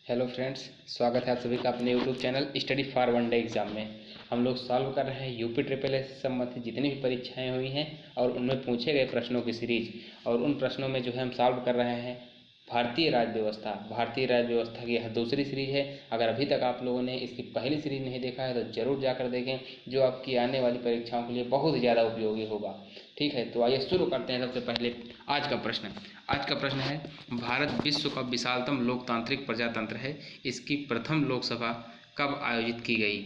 Hello friends, स्वागत है आप सभी का अपने YouTube channel study for one day exam में। हम लोग सॉल्व कर रहे हैं यूपी ट्रिपल एस से संबंधित जितनी भी परीक्षाएं हुई हैं और उनमें पूछे गए प्रश्नों की सीरीज। और उन प्रश्नों में जो है हम सॉल्व कर रहे हैं भारतीय राज्य व्यवस्था की यह दूसरी सीरीज है। अगर अभी तक आप लोगों ने इसकी पहली सीरीज नहीं देखा है तो ज़रूर जाकर देखें, जो आपकी आने वाली परीक्षाओं के लिए बहुत ज़्यादा उपयोगी होगा। ठीक है, तो आइए शुरू करते हैं। सबसे पहले आज का प्रश्न है, भारत विश्व का विशालतम लोकतांत्रिक प्रजातंत्र है, इसकी प्रथम लोकसभा कब आयोजित की गई?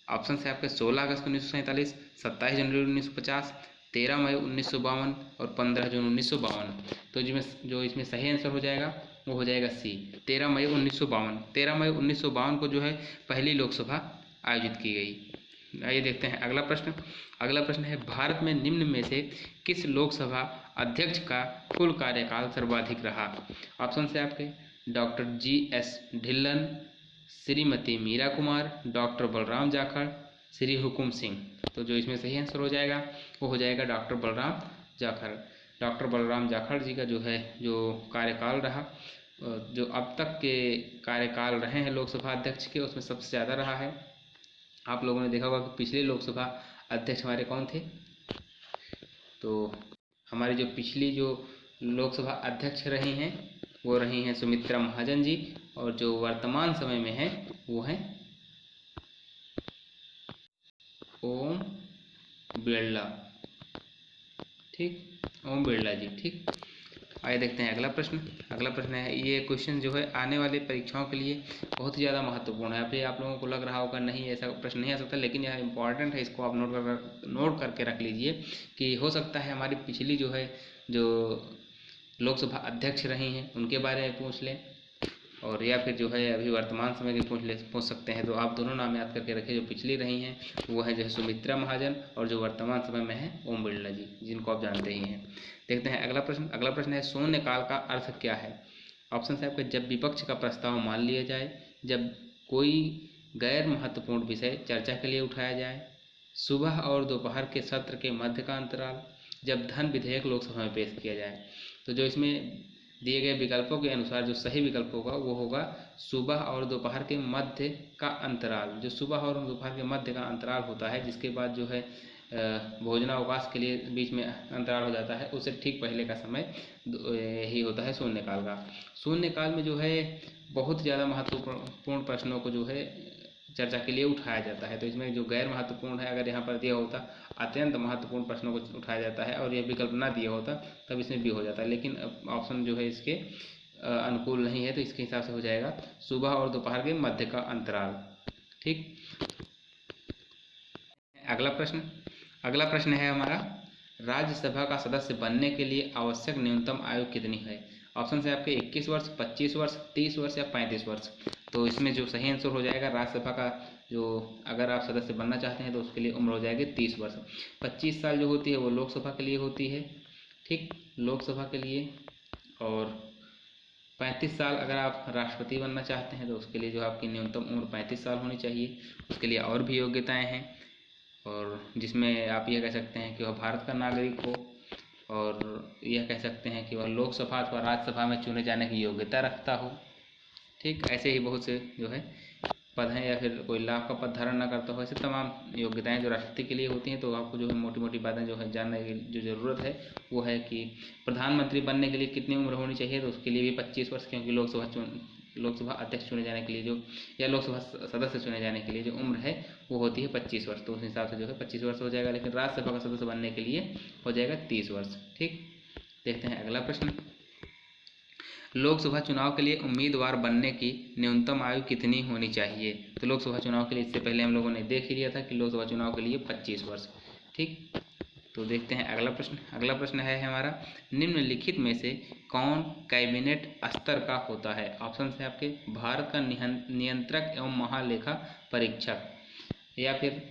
ऑप्शन है आपके 16 अगस्त 1947, 27 जनवरी 1950, 13 मई 1952 और 15 जून 1952। तो जो इसमें सही आंसर हो जाएगा वो हो जाएगा सी, 13 मई 1952। 13 मई 1952 को जो है पहली लोकसभा आयोजित की गई। आइए देखते हैं अगला प्रश्न है, भारत में निम्न में से किस लोकसभा अध्यक्ष का कुल कार्यकाल सर्वाधिक रहा? ऑप्शन है आपके doctor G S. Dhillon, Shrimati Meera Kumar, doctor Balram Jakhar, Shri Hukum Singh. तो जो इसमें सही आंसर हो जाएगा वो हो जाएगा डॉक्टर बलराम जाखड़। डॉक्टर बलराम जाखड़ जी का जो कार्यकाल रहा, जो अब तक के कार्यकाल रहे हैं लोकसभा अध्यक्ष के, उसमें सबसे ज़्यादा रहा है। आप लोगों ने देखा होगा कि पिछले लोकसभा अध्यक्ष हमारे कौन थे? तो हमारी जो पिछली लोकसभा अध्यक्ष रही हैं वो रही हैं सुमित्रा महाजन जी, और जो वर्तमान समय में है वो हैं ओम बिरला। ठीक, ओम बिरला जी। ठीक, आइए देखते हैं अगला प्रश्न है, ये क्वेश्चन जो है आने वाले परीक्षाओं के लिए बहुत ही ज़्यादा महत्वपूर्ण है। अभी आप लोगों को लग रहा होगा नहीं ऐसा प्रश्न नहीं आ सकता, लेकिन यह इंपॉर्टेंट है, इसको आप नोट करके रख लीजिए कि हो सकता है हमारी पिछली जो लोकसभा अध्यक्ष रही हैं उनके बारे में पूछ लें, और या फिर जो है अभी वर्तमान समय के पूछ सकते हैं। तो आप दोनों नाम याद करके रखिए, जो पिछली रही हैं वो है जो है सुमित्रा महाजन, और जो वर्तमान समय में है ओम बिरला जी, जिनको आप जानते ही हैं। देखते हैं अगला प्रश्न है, शून्यकाल का अर्थ क्या है? ऑप्शन है आपके जब विपक्ष का प्रस्ताव मान लिया जाए, जब कोई गैर महत्वपूर्ण विषय चर्चा के लिए उठाया जाए, सुबह और दोपहर के सत्र के मध्य का अंतराल, जब धन विधेयक लोकसभा में पेश किया जाए। तो जो इसमें दिए गए विकल्पों के अनुसार जो सही विकल्प होगा वो होगा सुबह और दोपहर के मध्य का अंतराल। जो सुबह और दोपहर के मध्य का अंतराल होता है, जिसके बाद जो है भोजनावकाश के लिए बीच में अंतराल हो जाता है, उससे ठीक पहले का समय यही होता है शून्यकाल का। शून्यकाल में जो है बहुत ज़्यादा महत्वपूर्ण प्रश्नों को जो है चर्चा के लिए उठाया जाता है। तो इसमें जो गैर महत्वपूर्ण है, अगर यहाँ पर दिया होता अत्यंत महत्वपूर्ण प्रश्नों को उठाया जाता है और यह विकल्प ना दिया होता तब इसमें भी हो जाता है, लेकिन ऑप्शन जो है इसके अनुकूल नहीं है, तो इसके हिसाब से हो जाएगा सुबह और दोपहर के मध्य का अंतराल। ठीक, अगला प्रश्न है हमारा, राज्यसभा का सदस्य बनने के लिए आवश्यक न्यूनतम आयु कितनी है? ऑप्शन है आपके 21 वर्ष, 25 वर्ष, 30 वर्ष या 35 वर्ष। तो इसमें जो सही आंसर हो जाएगा राज्यसभा का अगर आप सदस्य बनना चाहते हैं तो उसके लिए उम्र हो जाएगी 30 वर्ष। 25 साल जो होती है वो लोकसभा के लिए होती है, ठीक, लोकसभा के लिए। और 35 साल अगर आप राष्ट्रपति बनना चाहते हैं तो उसके लिए जो आपकी न्यूनतम उम्र 35 साल होनी चाहिए। उसके लिए और भी योग्यताएं हैं, और जिसमें आप यह कह सकते हैं कि वह भारत का नागरिक हो, और यह कह सकते हैं कि वह लोकसभा अथवा राज्यसभा में चुने जाने की योग्यता रखता हो। ठीक, ऐसे ही बहुत से जो है पद हैं, या फिर कोई लाभ का पद धारण न करता हो। ऐसे तमाम योग्यताएं जो राष्ट्रपति के लिए होती हैं। तो आपको जो है मोटी मोटी बातें जो है जानने की जो ज़रूरत है वो है कि प्रधानमंत्री बनने के लिए कितनी उम्र होनी चाहिए? तो उसके लिए भी 25 वर्ष, क्योंकि लोकसभा अध्यक्ष चुने जाने के लिए या लोकसभा सदस्य चुने जाने के लिए जो उम्र है वो होती है 25 वर्ष। तो उस हिसाब से जो है 25 वर्ष हो जाएगा, लेकिन राज्यसभा का सदस्य बनने के लिए हो जाएगा 30 वर्ष। ठीक, देखते हैं अगला प्रश्न, लोकसभा चुनाव के लिए उम्मीदवार बनने की न्यूनतम आयु कितनी होनी चाहिए? तो लोकसभा चुनाव के लिए इससे पहले हम लोगों ने देख ही लिया था कि लोकसभा चुनाव के लिए 25 वर्ष। ठीक, तो देखते हैं अगला प्रश्न है हमारा, निम्नलिखित में से कौन कैबिनेट स्तर का होता है? ऑप्शन है आपके भारत का नियंत्रक एवं महालेखा परीक्षक, या फिर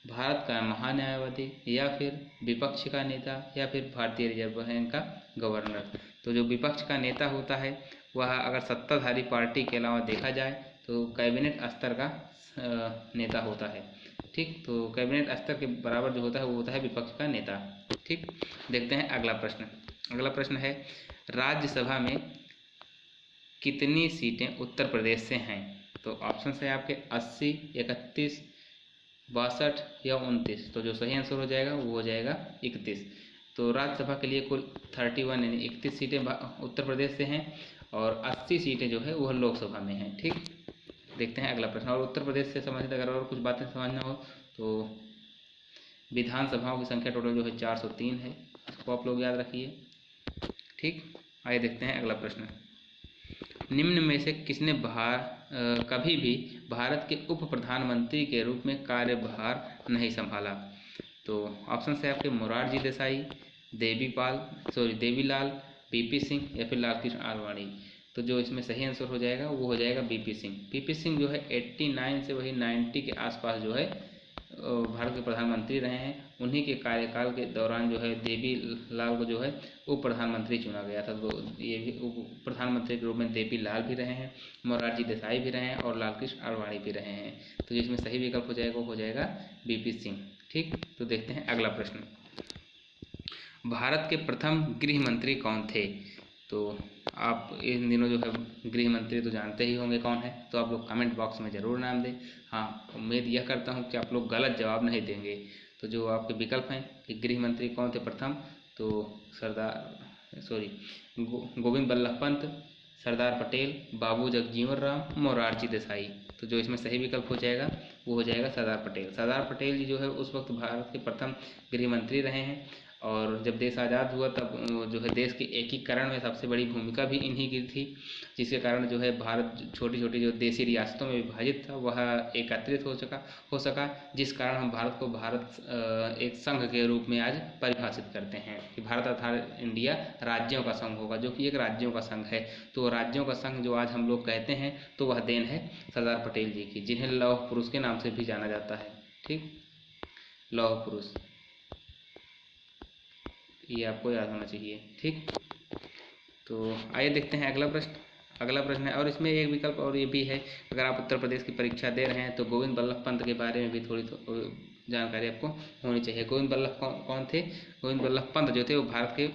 भारत का महान्यायवादी, या फिर विपक्ष का नेता, या फिर भारतीय रिजर्व बैंक का गवर्नर। तो जो विपक्ष का नेता होता है वह अगर सत्ताधारी पार्टी के अलावा देखा जाए तो कैबिनेट स्तर का नेता होता है। ठीक, तो कैबिनेट स्तर के बराबर जो होता है वो होता है विपक्ष का नेता। ठीक, देखते हैं अगला प्रश्न है, राज्यसभा में कितनी सीटें उत्तर प्रदेश से हैं? तो ऑप्शन है आपके 80, 31, 62 या 29। तो जो सही आंसर हो जाएगा वो हो जाएगा 31। तो राज्यसभा के लिए कुल 31 यानी 31 सीटें उत्तर प्रदेश से हैं और 80 सीटें जो है वह लोकसभा में हैं। ठीक, देखते हैं अगला प्रश्न। और उत्तर प्रदेश से संबंधित अगर और कुछ बातें समझना हो तो विधानसभाओं की संख्या टोटल जो है 403 है, इसको आप लोग याद रखिए। ठीक, आइए देखते हैं अगला प्रश्न। निम्न में से किसने कभी भी भारत के उप प्रधानमंत्री के रूप में कार्यभार नहीं संभाला? तो ऑप्शन है आपके मोरारजी देसाई, देवीलाल, बीपी सिंह या फिर लालकृष्ण आडवाणी। तो जो इसमें सही आंसर हो जाएगा वो हो जाएगा बीपी सिंह। बीपी सिंह जो है 89 से वही 90 के आसपास जो है भारत के प्रधानमंत्री रहे हैं। उन्हीं के कार्यकाल के दौरान जो है देवी लाल को जो है उप प्रधानमंत्री चुना गया था। तो ये भी उप प्रधानमंत्री के रूप में देवी लाल भी रहे हैं, मोरारजी देसाई भी रहे हैं और लालकृष्ण आडवाणी भी रहे हैं। तो जिसमें सही विकल्प हो जाएगा वो हो जाएगा बीपी सिंह। ठीक, तो देखते हैं अगला प्रश्न। भारत के प्रथम गृह मंत्री कौन थे? तो आप इन दिनों जो है गृह मंत्री तो जानते ही होंगे कौन है, तो आप लोग कमेंट बॉक्स में ज़रूर नाम दें। हाँ, उम्मीद यह करता हूँ कि आप लोग गलत जवाब नहीं देंगे। तो जो आपके विकल्प हैं कि गृह मंत्री कौन थे प्रथम, तो गोविंद बल्लभ पंत, सरदार पटेल, बाबू जगजीवन राम, मोरारजी देसाई। तो जो इसमें सही विकल्प हो जाएगा वो हो जाएगा सरदार पटेल। सरदार पटेल जी जो है उस वक्त भारत के प्रथम गृह मंत्री रहे हैं और जब देश आज़ाद हुआ तब जो है देश के एकीकरण में सबसे बड़ी भूमिका भी इन्हीं की थी, जिसके कारण जो है भारत छोटी छोटी जो देशी रियासतों में विभाजित था वह एकत्रित हो सका, जिस कारण हम भारत को एक संघ के रूप में आज परिभाषित करते हैं कि भारत अर्थात इंडिया राज्यों का संघ होगा, जो कि एक राज्यों का संघ है। तो राज्यों का संघ जो आज हम लोग कहते हैं तो वह देन है सरदार पटेल जी की, जिन्हें लौह पुरुष के नाम से भी जाना जाता है। ठीक, लौह पुरुष, ये आपको याद होना चाहिए। ठीक, तो आइए देखते हैं अगला प्रश्न। अगला प्रश्न है और इसमें एक विकल्प और ये भी है, अगर आप उत्तर प्रदेश की परीक्षा दे रहे हैं तो गोविंद बल्लभ पंत के बारे में भी थोड़ी जानकारी आपको होनी चाहिए। गोविंद बल्लभ कौन थे? गोविंद बल्लभ पंत जो थे वो भारत के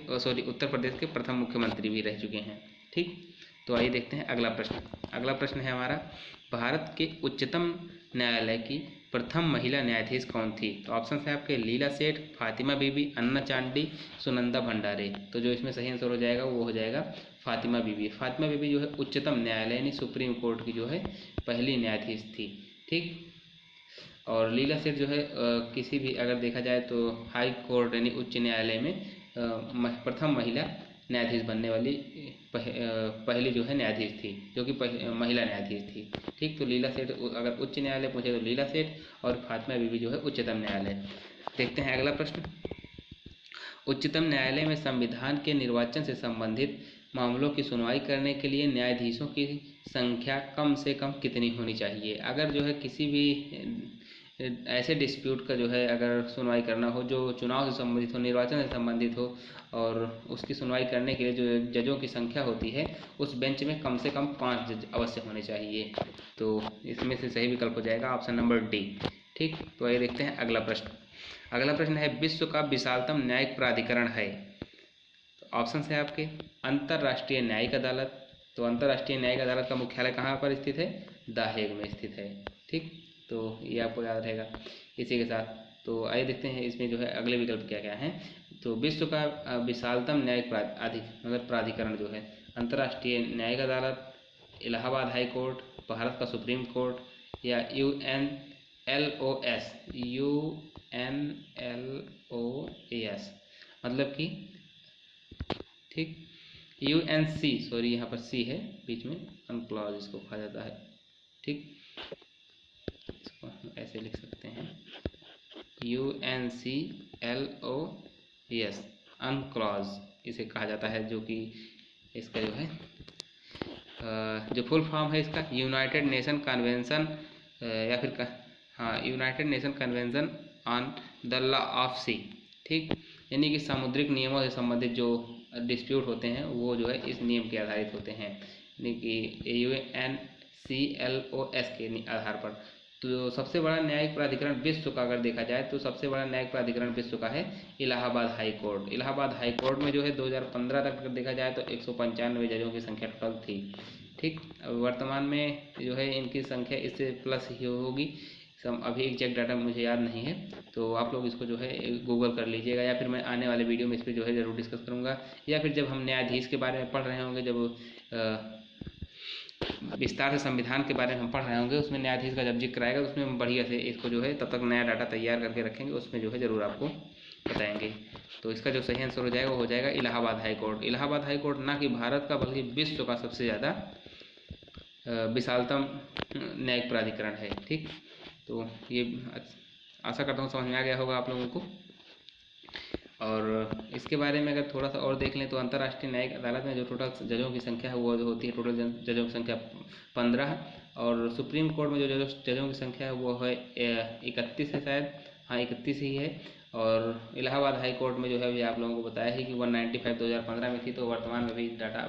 उत्तर प्रदेश के प्रथम मुख्यमंत्री भी रह चुके हैं। ठीक, तो आइए देखते हैं अगला प्रश्न। अगला प्रश्न है हमारा, भारत के उच्चतम न्यायालय की प्रथम महिला न्यायाधीश कौन थी? तो ऑप्शन है आपके लीला सेठ, फातिमा बीबी, अन्ना चांडी, सुनंदा भंडारे। तो जो इसमें सही आंसर हो जाएगा वो हो जाएगा फातिमा बीबी। फातिमा बीबी जो है उच्चतम न्यायालय यानी सुप्रीम कोर्ट की जो है पहली न्यायाधीश थी। ठीक, और लीला सेठ जो है किसी भी अगर देखा जाए तो हाई कोर्ट यानी उच्च न्यायालय में प्रथम महिला न्यायाधीश बनने वाली पहली जो है न्यायाधीश थी, जो कि महिला न्यायाधीश थी। ठीक, तो लीला सेठ अगर उच्च न्यायालय पूछे तो लीला सेठ और फातिमा बीबी जो है उच्चतम न्यायालय। देखते हैं अगला प्रश्न। उच्चतम न्यायालय में संविधान के निर्वाचन से संबंधित मामलों की सुनवाई करने के लिए न्यायाधीशों की संख्या कम से कम कितनी होनी चाहिए? अगर जो है किसी भी ऐसे डिस्प्यूट का जो है अगर सुनवाई करना हो जो चुनाव से संबंधित हो, निर्वाचन से संबंधित हो, और उसकी सुनवाई करने के लिए जो जजों की संख्या होती है उस बेंच में कम से कम 5 जज अवश्य होने चाहिए। तो इसमें से सही विकल्प हो जाएगा ऑप्शन नंबर डी। ठीक, तो आइए देखते हैं अगला प्रश्न। अगला प्रश्न है, विश्व का विशालतम न्यायिक प्राधिकरण है? तो ऑप्शन है आपके अंतर्राष्ट्रीय न्यायिक अदालत। तो अंतर्राष्ट्रीय न्यायिक अदालत का मुख्यालय कहाँ पर स्थित है? द हेग में स्थित है। ठीक, तो ये आपको याद रहेगा। इसी के साथ तो आइए देखते हैं इसमें जो है अगले विकल्प क्या क्या हैं। तो विश्व का विशालतम न्यायिक प्राधिकरण जो है अंतर्राष्ट्रीय न्यायिक अदालत, इलाहाबाद हाई कोर्ट, भारत का सुप्रीम कोर्ट या UNLOS मतलब कि ठीक UNC यहाँ पर C है बीच में, अनक्लॉज इसको कहा जाता है। ठीक, इसको हम ऐसे लिख सकते हैं UNCLOS अनक्लॉज इसे कहा जाता है, जो कि इसका जो है जो फुल फॉर्म है इसका यूनाइटेड नेशन कन्वेंशन या फिर United Nation Convention on the Law of the. ठीक, यानी कि सामुद्रिक नियमों से संबंधित जो डिस्प्यूट होते हैं वो जो है इस नियम के आधारित होते हैं, यानी कि UNCLOS के आधार पर। तो सबसे बड़ा न्यायिक प्राधिकरण विश्व का अगर देखा जाए तो सबसे बड़ा न्यायिक प्राधिकरण विश्व का है Allahabad high court. Allahabad high court में जो है 2015 तक अगर देखा जाए तो 195 जजों की संख्या टोटल थी। ठीक। वर्तमान में जो है इनकी संख्या इससे प्लस ही होगी। अभी एग्जैक्ट डाटा मुझे याद नहीं है, तो आप लोग इसको जो है गूगल कर लीजिएगा, या फिर मैं आने वाले वीडियो में इस पर जो है ज़रूर डिस्कस करूँगा, या फिर जब हम न्यायाधीश के बारे में पढ़ रहे होंगे, जब विस्तार से संविधान के बारे में हम पढ़ रहे होंगे, उसमें न्यायाधीश का जब जिक्र आएगा उसमें हम बढ़िया से इसको जो है तब तक नया डाटा तैयार करके रखेंगे, उसमें जो है ज़रूर आपको बताएंगे। तो इसका जो सही आंसर हो जाएगा वो हो जाएगा Allahabad high court. Allahabad high court ना कि भारत का बल्कि विश्व का सबसे ज़्यादा विशालतम न्यायिक प्राधिकरण है। ठीक, तो ये आशा करता हूँ समझ में आ गया होगा आप लोगों को। और इसके बारे में अगर थोड़ा सा और देख लें तो अंतर्राष्ट्रीय न्यायिक अदालत में जो टोटल जजों की संख्या है वो जो होती है, टोटल जजों की संख्या 15, और सुप्रीम कोर्ट में जो जजों की संख्या है वो है 31 है शायद, हाँ 31 ही है। और इलाहाबाद हाई कोर्ट में जो है अभी आप लोगों को बताया है कि 195 2015 में थी, तो वर्तमान में भी डाटा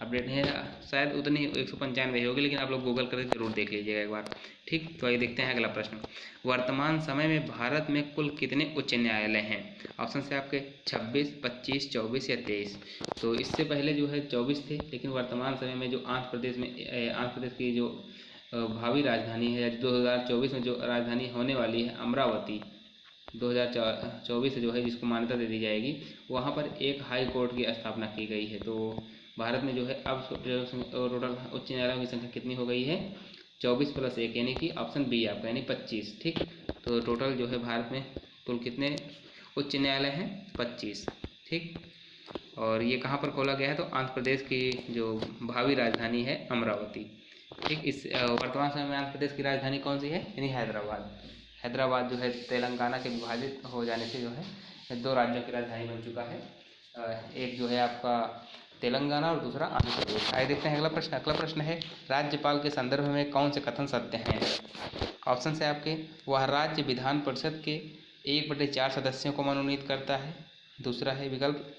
अपडेट नहीं है, शायद उतनी 195 होगी, लेकिन आप लोग गूगल करके जरूर देख लीजिएगा एक बार। ठीक, तो आइए देखते हैं अगला प्रश्न। वर्तमान समय में भारत में कुल कितने उच्च न्यायालय हैं? ऑप्शन से आपके 26, 25, 24 या 23। तो इससे पहले जो है 24 थे, लेकिन वर्तमान समय में जो आंध्र प्रदेश की जो भावी राजधानी है, 2024 में जो राजधानी होने वाली है अमरावती, 2024 जो है जिसको मान्यता दे दी जाएगी, वहाँ पर एक हाई कोर्ट की स्थापना की गई है। तो भारत में जो है अब टोटल उच्च न्यायालयों की संख्या कितनी हो गई है? 24 + 1 यानी कि ऑप्शन बी आपका, यानी 25। ठीक, तो टोटल जो है भारत में कुल कितने उच्च न्यायालय हैं? 25। ठीक, और ये कहाँ पर खोला गया है? तो आंध्र प्रदेश की जो भावी राजधानी है अमरावती। ठीक, इस वर्तमान समय में आंध्र प्रदेश की राजधानी कौन सी है? यानी हैदराबाद। हैदराबाद जो है तेलंगाना के विभाजित हो जाने से जो है 2 राज्यों की राजधानी बन चुका है, एक जो है आपका तेलंगाना और दूसरा आंध्र प्रदेश। आइए देखते हैं अगला प्रश्न। अगला प्रश्न है राज्यपाल के संदर्भ में कौन से कथन सत्य हैं? ऑप्शन है आपके, वह राज्य विधान परिषद के 1/4 सदस्यों को मनोनीत करता है। दूसरा है विकल्प,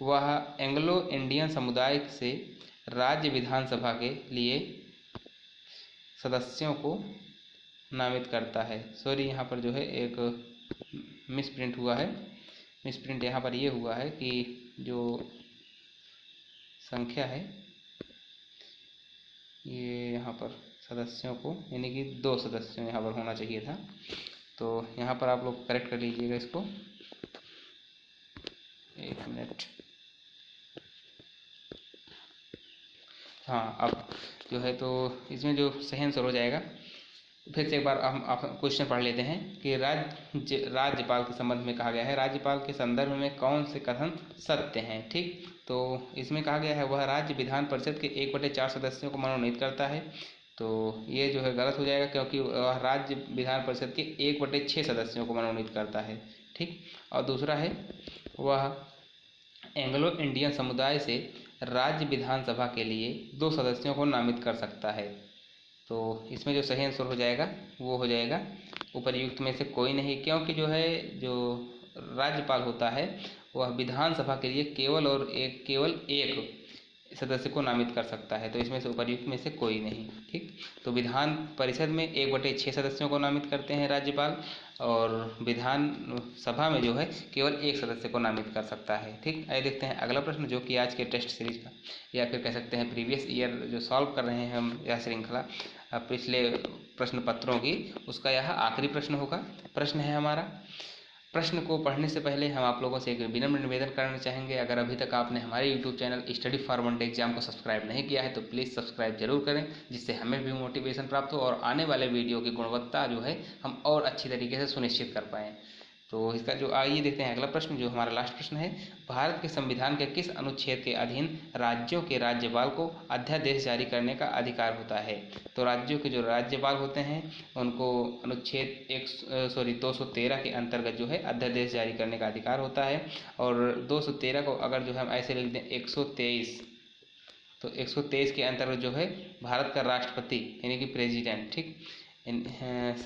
वह एंग्लो इंडियन समुदाय से राज्य विधानसभा के लिए सदस्यों को नामित करता है। सॉरी, यहाँ पर जो है एक मिसप्रिंट हुआ है। मिसप्रिंट यहाँ पर ये हुआ है कि जो संख्या है ये यहाँ पर सदस्यों को, यानी कि 2 सदस्यों यहाँ पर होना चाहिए था, तो यहाँ पर आप लोग करेक्ट कर लीजिएगा इसको। 1 मिनट। हाँ, अब जो है तो इसमें जो सही आंसर हो जाएगा, फिर से एक बार हम आप क्वेश्चन पढ़ लेते हैं कि राज्यपाल के संबंध में कहा गया है, राज्यपाल के संदर्भ में कौन से कथन सत्य हैं? ठीक, तो इसमें कहा गया है वह राज्य विधान परिषद के 1/4 सदस्यों को मनोनीत करता है, तो ये जो है गलत हो जाएगा, क्योंकि वह राज्य विधान परिषद के 1/6 सदस्यों को मनोनीत करता है। ठीक, और दूसरा है वह एंग्लो इंडियन समुदाय से राज्य विधानसभा के लिए 2 सदस्यों को नामित कर सकता है। तो इसमें जो सही आंसर हो जाएगा वो हो जाएगा उपर्युक्त में से कोई नहीं, क्योंकि जो है जो राज्यपाल होता है वह विधानसभा के लिए केवल एक सदस्य को नामित कर सकता है, तो इसमें से उपर्युक्त में से कोई नहीं। ठीक, तो विधान परिषद में 1/6 सदस्यों को नामित करते हैं राज्यपाल, और विधान सभा में जो है केवल एक सदस्य को नामित कर सकता है। ठीक, आइए देखते हैं अगला प्रश्न, जो कि आज के टेस्ट सीरीज का, या फिर कह सकते हैं प्रीवियस ईयर जो सॉल्व कर रहे हैं हम यह श्रृंखला पिछले प्रश्न पत्रों की, उसका यह आखिरी प्रश्न होगा। प्रश्न है हमारा, प्रश्न को पढ़ने से पहले हम आप लोगों से एक विनम्र निवेदन करना चाहेंगे, अगर अभी तक आपने हमारे YouTube channel study for one day exam को सब्सक्राइब नहीं किया है तो प्लीज़ सब्सक्राइब जरूर करें, जिससे हमें भी मोटिवेशन प्राप्त हो और आने वाले वीडियो की गुणवत्ता जो है हम और अच्छी तरीके से सुनिश्चित कर पाएँ। तो इसका जो आइए देखते हैं अगला प्रश्न, जो हमारा लास्ट प्रश्न है, भारत के संविधान के किस अनुच्छेद के अधीन राज्यों के राज्यपाल को अध्यादेश जारी करने का अधिकार होता है? तो राज्यों के जो राज्यपाल होते हैं उनको अनुच्छेद 213 के अंतर्गत जो है अध्यादेश जारी करने का अधिकार होता है, और 213 को अगर जो है हम ऐसे लिख दें 123, तो 123 के अंतर्गत जो है भारत का राष्ट्रपति यानी कि प्रेसिडेंट, ठीक,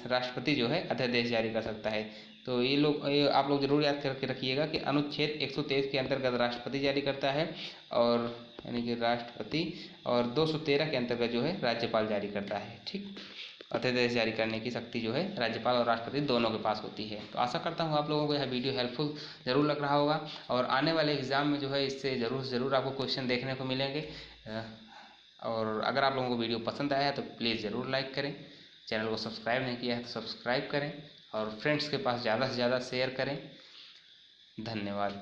राष्ट्रपति जो है अध्यादेश जारी कर सकता है। तो ये आप लोग जरूर याद करके रखिएगा कि अनुच्छेद 123 के अंतर्गत राष्ट्रपति जारी करता है, और यानी कि राष्ट्रपति, और 213 के अंतर्गत जो है राज्यपाल जारी करता है। ठीक, अध्यादेश जारी करने की शक्ति जो है राज्यपाल और राष्ट्रपति दोनों के पास होती है। तो आशा करता हूँ आप लोगों को यह वीडियो हेल्पफुल ज़रूर लग रहा होगा, और आने वाले एग्ज़ाम में जो है इससे ज़रूर आपको क्वेश्चन देखने को मिलेंगे। और अगर आप लोगों को वीडियो पसंद आया है तो प्लीज़ ज़रूर लाइक करें, चैनल को सब्सक्राइब नहीं किया है तो सब्सक्राइब करें और फ्रेंड्स के पास ज़्यादा से ज़्यादा शेयर करें। धन्यवाद।